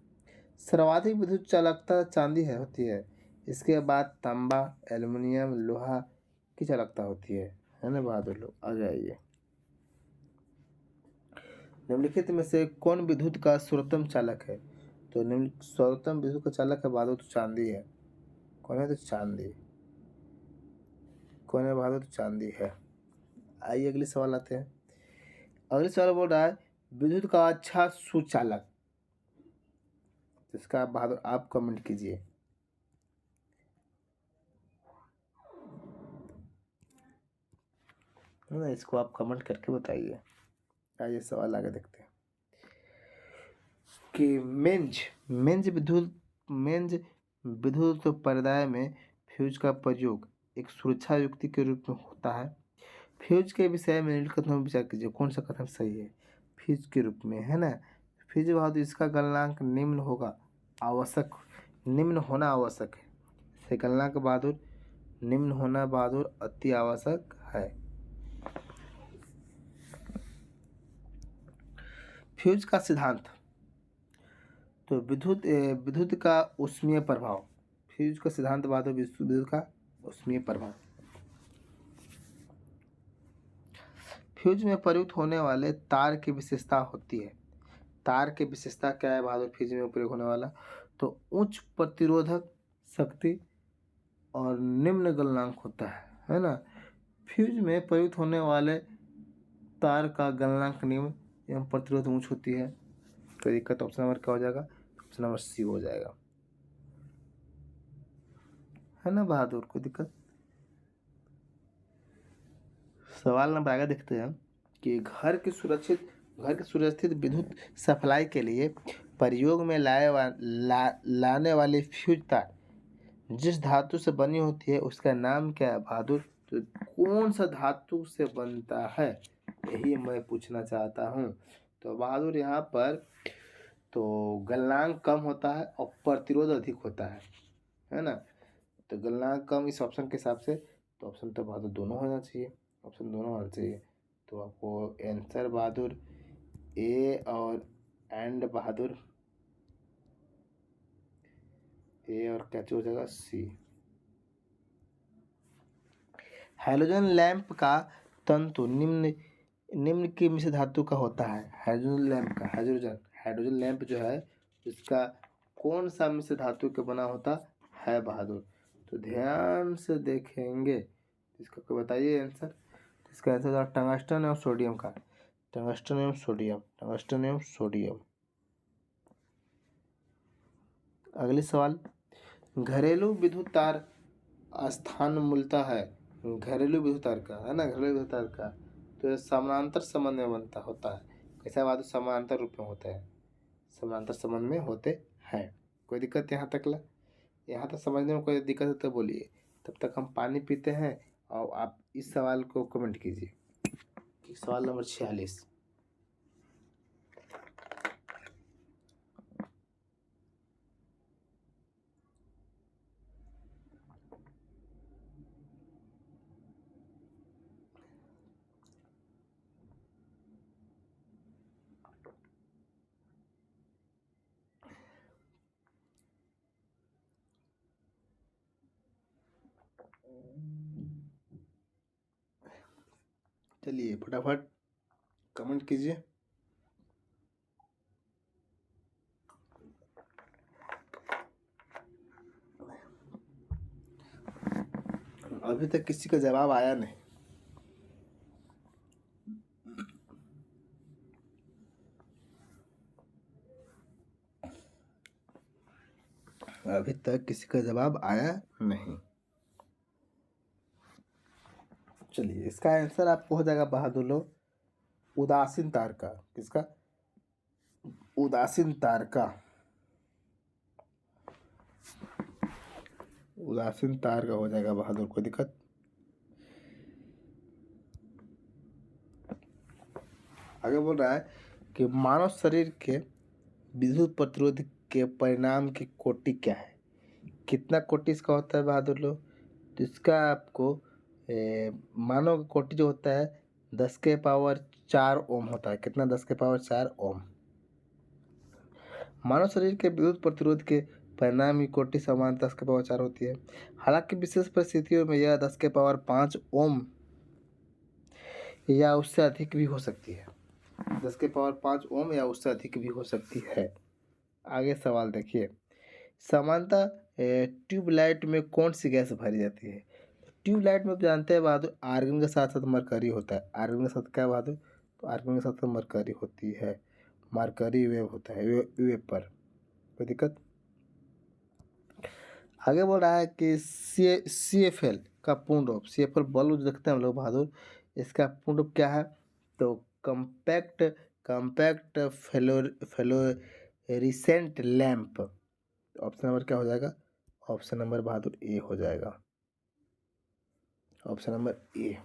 सर्वाधिक विद्युत चालकता चांदी होती है। इसके बाद तांबा, एल्युमिनियम, लोहा की चालकता होती है ना बहादुर लोग। आ जाइए। निम्नलिखित में से कौन विद्युत का सर्वोत्तम चालक है? तो सर्वोत्तम विद्युत का चालक है बहादुर, तो चांदी है। कौन है? तो चांदी। कौन है बहादुर? तो चांदी है। आइए अगले सवाल आते हैं। अगले सवाल बोल रहा है विद्युत का अच्छा सुचालक, इसका बहादुर आप कमेंट कीजिए। ना इसको आप कमेंट करके बताइए। आइए सवाल आगे देखते हैं कि मेंज विद्युत परिदाय में फ्यूज का प्रयोग एक सुरक्षा युक्ति के रूप में होता है। फ्यूज के विषय में निम्नलिखित में विचार कीजिए, कौन सा कथन सही है? फ्यूज के रूप में, है ना। फ्यूज बहादुर इसका गलनांक निम्न होना आवश्यक है। इसे गलनांक बहादुर निम्न होना बहादुर अति आवश्यक है। फ्यूज का सिद्धांत, तो विद्युत का ऊष्मीय प्रभाव। फ्यूज का सिद्धांत बहादुर विद्युत का ऊष्मीय प्रभाव। फ्यूज में प्रयुक्त होने वाले तार की विशेषता होती है। तार की विशेषता क्या है बहादुर फ्यूज में प्रयोग होने वाला? तो उच्च प्रतिरोधक शक्ति और निम्न गलनांक होता है ना। फ्यूज में प्रयुक्त होने वाले तार का गलनांक निम्न एवं प्रतिरोध उच्च होती है। कोई दिक्कत? ऑप्शन नंबर क्या हो जाएगा? ऑप्शन नंबर सी हो जाएगा, है ना बहादुर। कोई दिक्कत? सवाल नंबर आगे देखते हैं कि घर के सुरक्षित विद्युत सप्लाई के लिए प्रयोग में लाने वाली फ्यूज तार जिस धातु से बनी होती है उसका नाम क्या है बहादुर? तो कौन सा धातु से बनता है, यही मैं पूछना चाहता हूँ। तो बहादुर यहाँ पर तो गलनांक कम होता है और प्रतिरोध अधिक होता है ना। तो गलनांक कम इस ऑप्शन के हिसाब से, तो ऑप्शन तो बहादुर दोनों होना चाहिए, ऑप्शन दोनों होना चाहिए। तो आपको आंसर बहादुर ए और एंड बहादुर ए और क्या हो जाएगा? सी। हैलोजन लैंप का तंतु निम्न की मिश्र धातु का होता है। हाइड्रोजन लैंप जो है इसका कौन सा मिश्र धातु के बना होता है बहादुर? तो ध्यान से देखेंगे, इसका कोई बताइए आंसर। इसका आंसर था टंगस्टन और सोडियम का। टंगस्टन एवं सोडियम। अगले सवाल, घरेलू विद्युत तार स्थान मूलतः है घरेलू विद्युत तार का, है ना, घरेलू विद्युत तार का, तो ये समानांतर संबंध में बनता होता है। कैसा बात, समानांतर रूप में होते हैं, समानांतर संबंध में होते हैं। कोई दिक्कत यहाँ तक ला, यहाँ तक समझने में कोई दिक्कत है तो बोलिए, तब तक हम पानी पीते हैं और आप इस सवाल को कमेंट कीजिए। सवाल नंबर 46। चलिए फटाफट कमेंट कीजिए। अभी तक किसी का जवाब आया नहीं। अभी तक किसी का जवाब आया नहीं। चलिए इसका आंसर आपको हो जाएगा बहादुर लोग, उदासीन तार का। किसका, उदासीन तार का, उदासीन तार का हो जाएगा बहादुर। कोई दिक्कत, आगे बोल रहा है कि मानव शरीर के विद्युत प्रतिरोध के परिणाम की कोटि क्या है। कितना कोटि इसका होता है बहादुर लोग, तो इसका आपको मानव का कोटि जो होता है 10⁴ ओम होता है। कितना, 10⁴ ओम। मानव शरीर के विद्युत प्रतिरोध के परिणाम की कोटि समान 10⁴ होती है। हालांकि विशेष परिस्थितियों में यह 10⁵ ओम या उससे अधिक भी हो सकती है। 10⁵ ओम या उससे अधिक भी हो सकती है। आगे सवाल देखिए, सामान्यतः ट्यूबलाइट में कौन सी गैस भरी जाती है। ट्यूबलाइट में आप जानते हैं बहादुर, आर्गन के साथ साथ मरकरी होता है। आर्गन के साथ क्या बहादुर, तो आर्गन के साथ साथ मरकरी होती है, मरकरी वेव होता है, वेपर। कोई दिक्कत। आगे बोल रहा है कि CFL का पूर्ण रूप, CFL बल्ब जो देखते हैं हम लोग बहादुर, इसका पूर्ण रूप क्या है, तो compact compact fluorescent lamp. Option number क्या हो जाएगा, ऑप्शन नंबर बहादुर ए हो जाएगा, ऑप्शन नंबर ए।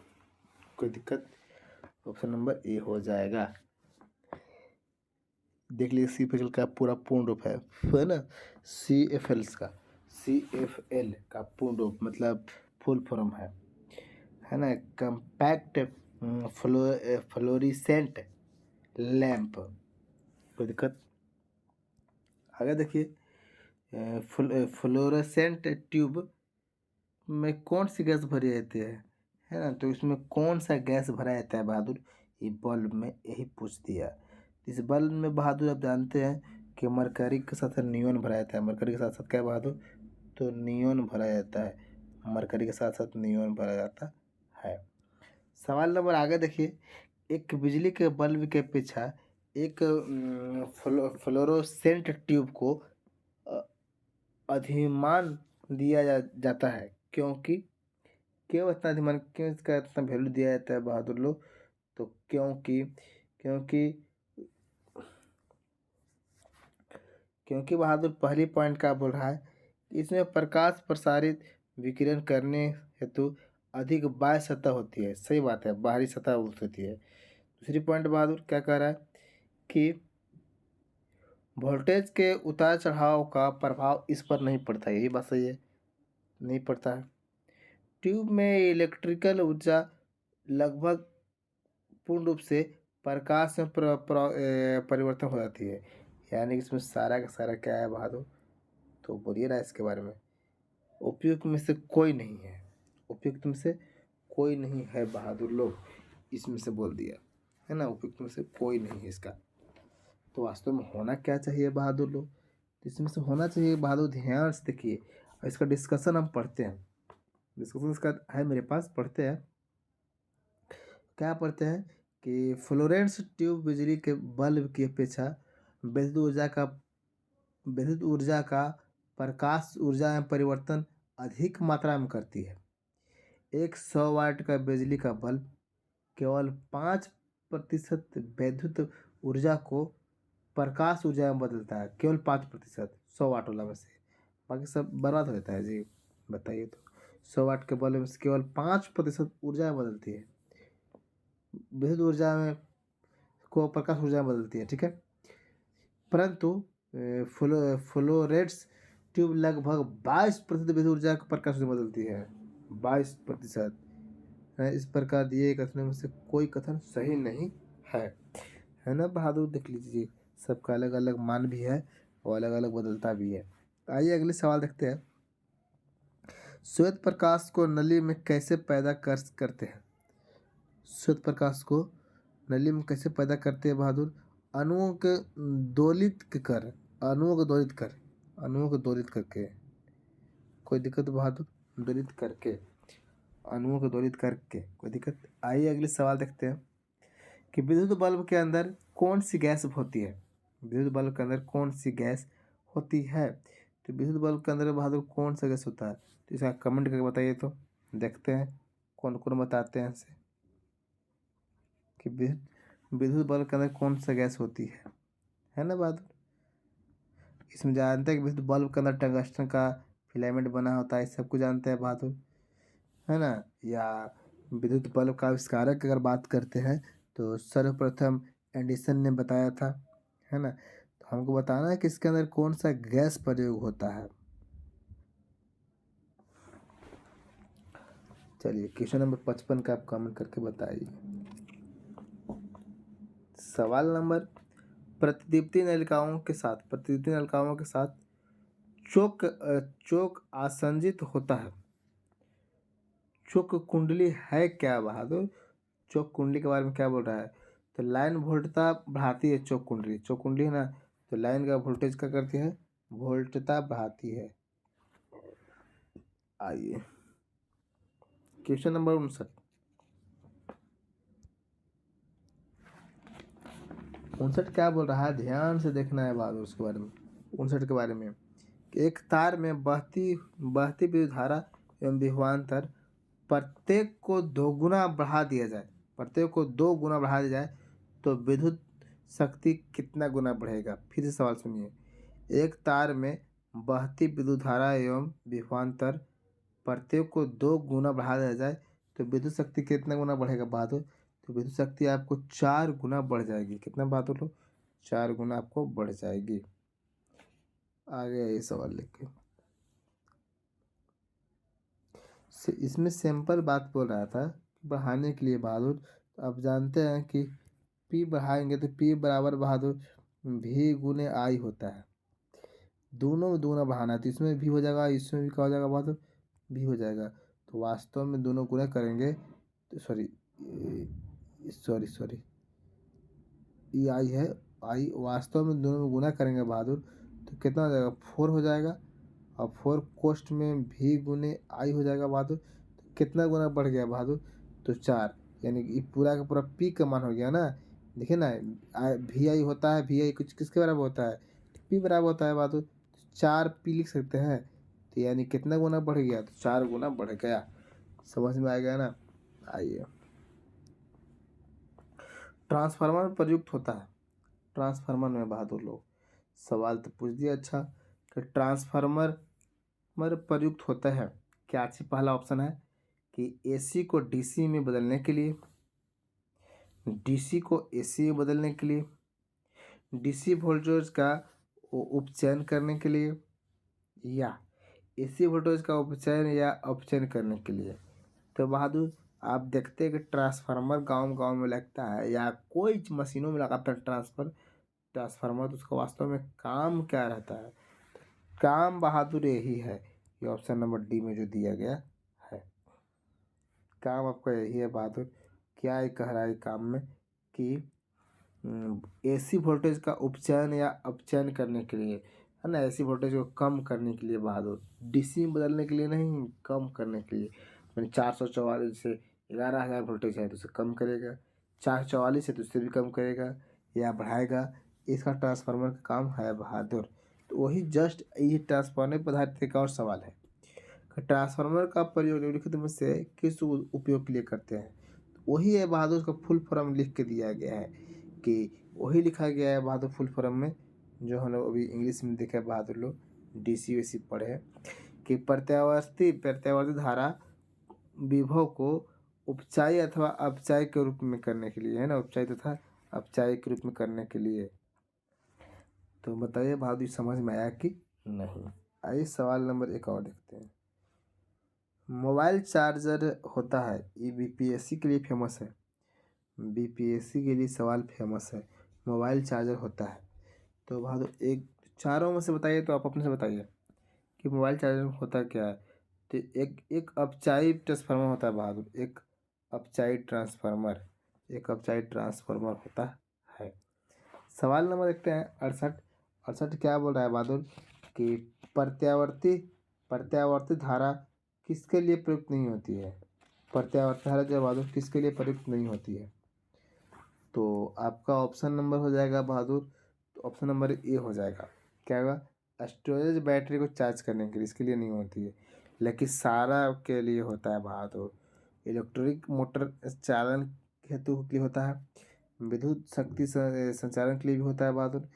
कोई दिक्कत, ऑप्शन नंबर ए हो जाएगा। देख लीजिए CFL का पूरा पूर्ण रूप है ना, CFL का पूर्ण रूप मतलब फुल फॉर्म है ना, कम्पैक्ट फ्लोरिसेंट लैंप। कोई दिक्कत। आगे देखिए, फ्लोरेसेंट ट्यूब में कौन सी गैस भरी रहती है ना, तो इसमें कौन सा गैस भरा रहता है बहादुर, ये बल्ब में यही पूछ दिया। इस बल्ब में बहादुर आप जानते हैं कि मरकरी के साथ नियोन भरा जाता है। मरकरी के साथ साथ क्या बहादुर, तो नियोन भरा जाता है, मरकरी के साथ साथ नियोन भरा जाता है। सवाल नंबर आगे देखिए, एक बिजली के बल्ब के पीछे एक फ्लोरोसेंट ट्यूब को अधिमान दिया जाता है, क्योंकि क्यों इतना अधिमान, क्यों इसका इतना वैल्यू दिया जाता है बहादुर लोग, तो क्योंकि क्योंकि क्योंकि बहादुर पहली पॉइंट का बोल रहा है, इसमें प्रकाश प्रसारित विकिरण करने हेतु अधिक बाह्य सतह होती है। सही बात है, बाहरी सतह होती है। दूसरी पॉइंट बहादुर क्या कह रहा है कि वोल्टेज के उतार चढ़ाव का प्रभाव इस पर नहीं पड़ता है। यही बात सही है, नहीं पड़ता है। ट्यूब में इलेक्ट्रिकल ऊर्जा लगभग पूर्ण रूप से प्रकाश में परिवर्तन हो जाती है। यानी इसमें सारा का सारा क्या है बहादुर, तो बोलिए ना इसके बारे में। उपयुक्त में से कोई नहीं है, उपयुक्त में से कोई नहीं है बहादुर लोग, इसमें से बोल दिया है ना, उपयुक्त में से कोई नहीं है इसका। तो वास्तव में होना क्या चाहिए बहादुर लोग, इसमें से होना चाहिए बहादुर, ध्यान से देखिए और इसका डिस्कशन हम पढ़ते हैं। डिस्कशन इसका है मेरे पास, पढ़ते हैं। क्या पढ़ते हैं कि फ्लोरेंस ट्यूब बिजली के बल्ब की अपेक्षा विद्युत ऊर्जा का प्रकाश ऊर्जा में परिवर्तन अधिक मात्रा में करती है। एक 100 वाट का बिजली का बल्ब केवल 5% विद्युत ऊर्जा को प्रकाश ऊर्जा में बदलता है। केवल 5%, 100 वाट वाला में से, बाकी सब बर्बाद हो जाता है जी। बताइए तो, 100 वाट के बल्ब में से केवल 5% ऊर्जा में बदलती है, विद्युत ऊर्जा में को प्रकाश ऊर्जा में बदलती है, ठीक है। परंतु फ्लोरेट्स ट्यूब लगभग 22% विद्युत ऊर्जा को प्रकाश में बदलती है। 22%। इस प्रकार दिए गए कथनों में से कोई कथन सही नहीं है ना बहादुर। देख लीजिए, सबका अलग अलग मान भी है और अलग अलग बदलता भी है। आइए अगले सवाल देखते हैं। श्वेत प्रकाश को नली में कैसे पैदा करते हैं? श्वेत प्रकाश को नली में कैसे पैदा करते हैं बहादुर? अणुओं के दोलित कर अणुओं को दोलित करके। कोई दिक्कत बहादुर? दोलित करके, अणुओं को दोलित करके, कोई दिक्कत? आइए अगले सवाल देखते हैं कि विद्युत बल्ब के अंदर कौन सी गैस होती है? विद्युत बल्ब के अंदर कौन सी गैस होती है? तो विद्युत बल्ब के अंदर बहादुर कौन सा गैस होता है? तो इसका कमेंट करके बताइए तो देखते हैं कौन कौन बताते हैं इसे कि विद्युत बल्ब के अंदर कौन सा गैस होती है ना बहादुर। इसमें जानते हैं कि विद्युत बल्ब के अंदर टंगस्टन का फिलामेंट बना होता है, सब कुछ जानते हैं बहादुर, है ना। या विद्युत बल्ब का आविष्कारक अगर बात करते हैं तो सर्वप्रथम एडिसन ने बताया था, है ना। तो हमको बताना है कि इसके अंदर कौन सा गैस प्रयोग होता है। चलिए क्वेश्चन नंबर 55 का आप कमेंट करके बताइए। सवाल नंबर, प्रतिदीप्ति नलिकाओं के साथ चोक आसंजित होता है। चोक कुंडली है क्या बहादुर? चोक कुंडली के बारे में क्या बोल रहा है? तो लाइन वोल्टता बढ़ाती है चोक कुंडली है ना। तो लाइन का वोल्टेज क्या करती है? वोल्टता बढ़ाती है। आइए क्वेश्चन नंबर 59 क्या बोल रहा है? ध्यान से देखना है बहादुर उसके बारे में। 59 के बारे में कि एक तार में बहती विद्युत धारा एवं विभवांतर प्रत्येक को 2 गुना बढ़ा दिया जाए तो विद्युत शक्ति कितना गुना बढ़ेगा? फिर से सवाल सुनिए। एक तार में बहती विद्युत धारा एवं विभवांतर प्रत्येक को 2 गुना बढ़ा दिया जाए तो विद्युत शक्ति कितना गुना बढ़ेगा बहादुर? तो विद्युत शक्ति आपको 4 गुना बढ़ जाएगी। कितना बहादुर लोग? 4 गुना आपको बढ़ जाएगी। आगे ये सवाल लिखिए। इसमें सिंपल बात बोल रहा था बढ़ाने के लिए बहादुर। अब जानते हैं कि P बढ़ाएंगे तो P बराबर बहादुर V गुने I होता है। दोनों में दूना बढ़ाना है तो इसमें भी हो जाएगा, इसमें भी क्या हो जाएगा बहादुर? भी हो जाएगा। तो वास्तव में दोनों गुना करेंगे तो सॉरी ये I है, I वास्तव में दोनों में गुना करेंगे बहादुर तो कितना हो जाएगा? 4 हो जाएगा। और 4 कोष्ठ में V गुने I हो जाएगा बहादुर। तो कितना गुना बढ़ गया बहादुर? तो 4, यानी कि पूरा का पूरा P का मान हो गया ना। देखिए ना, VI होता है, VI कुछ किसके बराबर होता है? P बराबर होता है बहादुर। 4 P लिख सकते हैं। तो यानी कितना गुना बढ़ गया? तो 4 गुना बढ़ गया। समझ में आ गया ना। आइए, ट्रांसफार्मर प्रयुक्त होता है। ट्रांसफार्मर में बहादुर लोग सवाल तो पूछ दिया अच्छा कि ट्रांसफार्मर प्रयुक्त होता है क्या? पहला ऑप्शन है कि AC को DC में बदलने के लिए, DC को AC में बदलने के लिए, DC वोल्टेज का उपचयन करने के लिए, या AC वोल्टेज का उपचयन या अपचयन करने के लिए। तो बहादुर आप देखते हैं कि ट्रांसफार्मर गांव में लगता है या कोई मशीनों में लगाता है ट्रांसफार्मर, तो उसका वास्तव में काम क्या रहता है? काम बहादुर यही है, ये ऑप्शन नंबर डी में जो दिया गया है। काम आपका यही है बहादुर। क्या ये कह रहा है काम में कि AC वोल्टेज का उपचयन या अपचयन करने के लिए, है ना। AC वोल्टेज को कम करने के लिए बहादुर, DC में बदलने के लिए नहीं, कम करने के लिए। मैंने 444 से 11,000 वोल्टेज है तो उसे कम करेगा, 444 है तो उससे भी कम करेगा या बढ़ाएगा। इसका ट्रांसफार्मर का काम है बहादुर। तो वही जस्ट ये ट्रांसफार्मर पर आधारित एक और सवाल है। ट्रांसफार्मर का प्रयोग निम्नलिखित में से किस उपयोग के लिए करते हैं? वही है बहादुर, उसका फुल फॉर्म लिख के दिया गया है कि वही लिखा गया है बहादुर फुल फॉर्म में, जो हम लोग अभी इंग्लिश में देखे बहादुर लोग डीसी वेसी पढ़े हैं, कि प्रत्यावर्ती धारा विभव को उपचायी अथवा अपचायी के रूप में करने के लिए, है ना, उपचायी तथा अपचायी के रूप में करने के लिए। तो बताइए बहादुर समझ में आया कि नहीं? आइए सवाल नंबर 1 और देखते हैं। मोबाइल चार्जर होता है, ये बीपीएससी के लिए फेमस है। बीपीएससी के लिए सवाल फेमस है, मोबाइल चार्जर होता है। तो बहादुर एक चारों में से बताइए, तो आप अपने से बताइए कि मोबाइल चार्जर होता क्या है। तो एक अपचायी ट्रांसफार्मर होता है बहादुर, एक अपचायी ट्रांसफार्मर होता है। सवाल नंबर देखते हैं 68 क्या बोल रहा है बहादुर कि प्रत्यावर्ती धारा किसके लिए प्रयुक्त नहीं होती है? प्रत्यावर्ती धारा जो बहादुर किसके लिए प्रयुक्त नहीं होती है? तो आपका ऑप्शन नंबर हो जाएगा बहादुर, तो ऑप्शन नंबर ए हो जाएगा। क्या होगा? स्टोरेज बैटरी को चार्ज करने के लिए, इसके लिए नहीं होती है, लेकिन सारा के लिए होता है बहादुर। इलेक्ट्रिक मोटर चालन हेतु के लिए होता है, विद्युत शक्ति संचालन के लिए भी होता है बहादुर,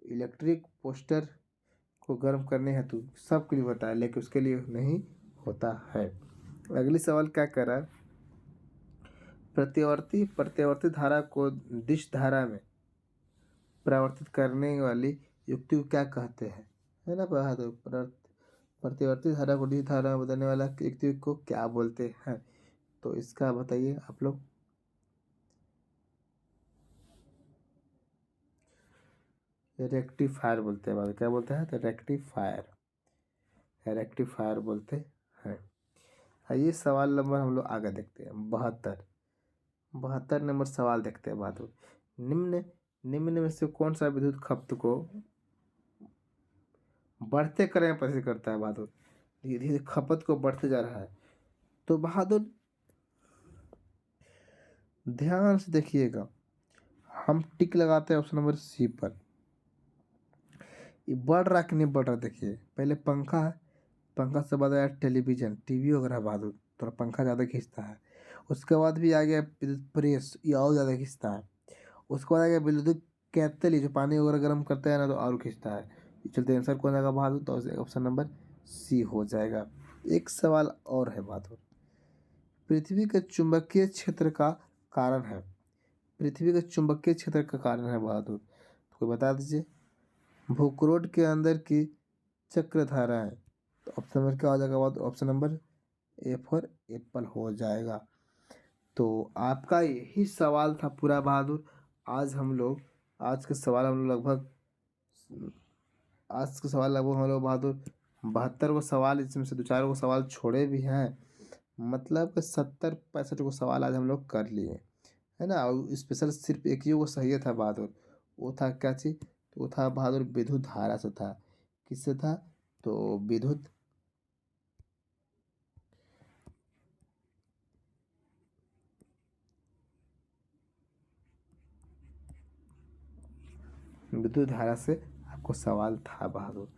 इलेक्ट्रिक पोस्टर को गर्म करने हेतु सब के लिए होता है, लेकिन उसके लिए नहीं होता है। अगली सवाल क्या कर रहा है? प्रत्यावर्ती धारा को डिश धारा में परिवर्तित करने वाली युक्ति को क्या कहते हैं? है ना बहादुर, प्रतिवर्ती धारा को डिश धारा में बदलने वाला युक्ति को क्या बोलते हैं? तो इसका बताइए आप लोग। रेक्टिफायर बोलते हैं बहादुर। क्या बोलते हैं? तो रेक्टिफायर बोलते हैं। आइए सवाल नंबर हम लोग आगे देखते हैं। 72 नंबर सवाल देखते हैं बहादुर। निम्न में से कौन सा विद्युत खपत को बढ़ते क्रम में प्रदर्शित करता है बहादुर? धीरे धीरे खपत को बढ़ते जा रहा है। तो बहादुर ध्यान से देखिएगा, हम टिक लगाते हैं ऑप्शन नंबर सी पर। ये बढ़ रहा कि नहीं बढ़ रहा? देखिए पहले पंखा है, पंखा से बाद आया टेलीविजन, टीवी वगैरह बहादुर, थोड़ा पंखा ज़्यादा खींचता है। उसके बाद भी आ गया प्रेस, ये और ज़्यादा खींचता है। उसके बाद आ गया विद्युत केतली, जो पानी वगैरह गर्म करता है ना, तो और खींचता है। चलते आंसर कौन जाएगा बहादुर? तो ऑप्शन नंबर सी हो जाएगा। एक सवाल और है बहादुर। पृथ्वी के चुंबकीय क्षेत्र का कारण है, पृथ्वी के चुंबकीय क्षेत्र का कारण है बहादुर, तो कोई बता दीजिए। भूकरोट के अंदर की चक्रधारा है, तो ऑप्शन नंबर क्या हो जाएगा बहादुर? Option number A for apple हो जाएगा। तो आपका यही सवाल था पूरा बहादुर। आज के सवाल हम लोग लगभग हम लोग बहादुर 72 को सवाल, इसमें से 2-4 को सवाल छोड़े भी हैं, मतलब 70-65 को सवाल आज हम लोग कर लिए, है ना। और स्पेशल सिर्फ एक ही वो सही था बहादुर, वो था क्या चीज़? तो वो था बहादुर विद्युत धारा से था। किससे था? तो विद्युत धारा से आपको सवाल था बहादुर।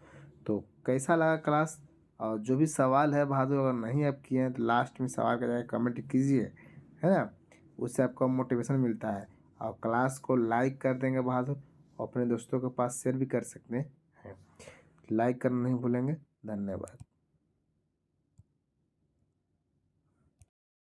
तो कैसा लगा क्लास? और जो भी सवाल है बहादुर, अगर नहीं आप किए हैं तो लास्ट में सवाल का जाकर कमेंट कीजिए, है ना। उससे आपको मोटिवेशन मिलता है। और क्लास को लाइक कर देंगे बहादुर, और अपने दोस्तों के पास शेयर भी कर सकते हैं। लाइक करना नहीं भूलेंगे। धन्यवाद।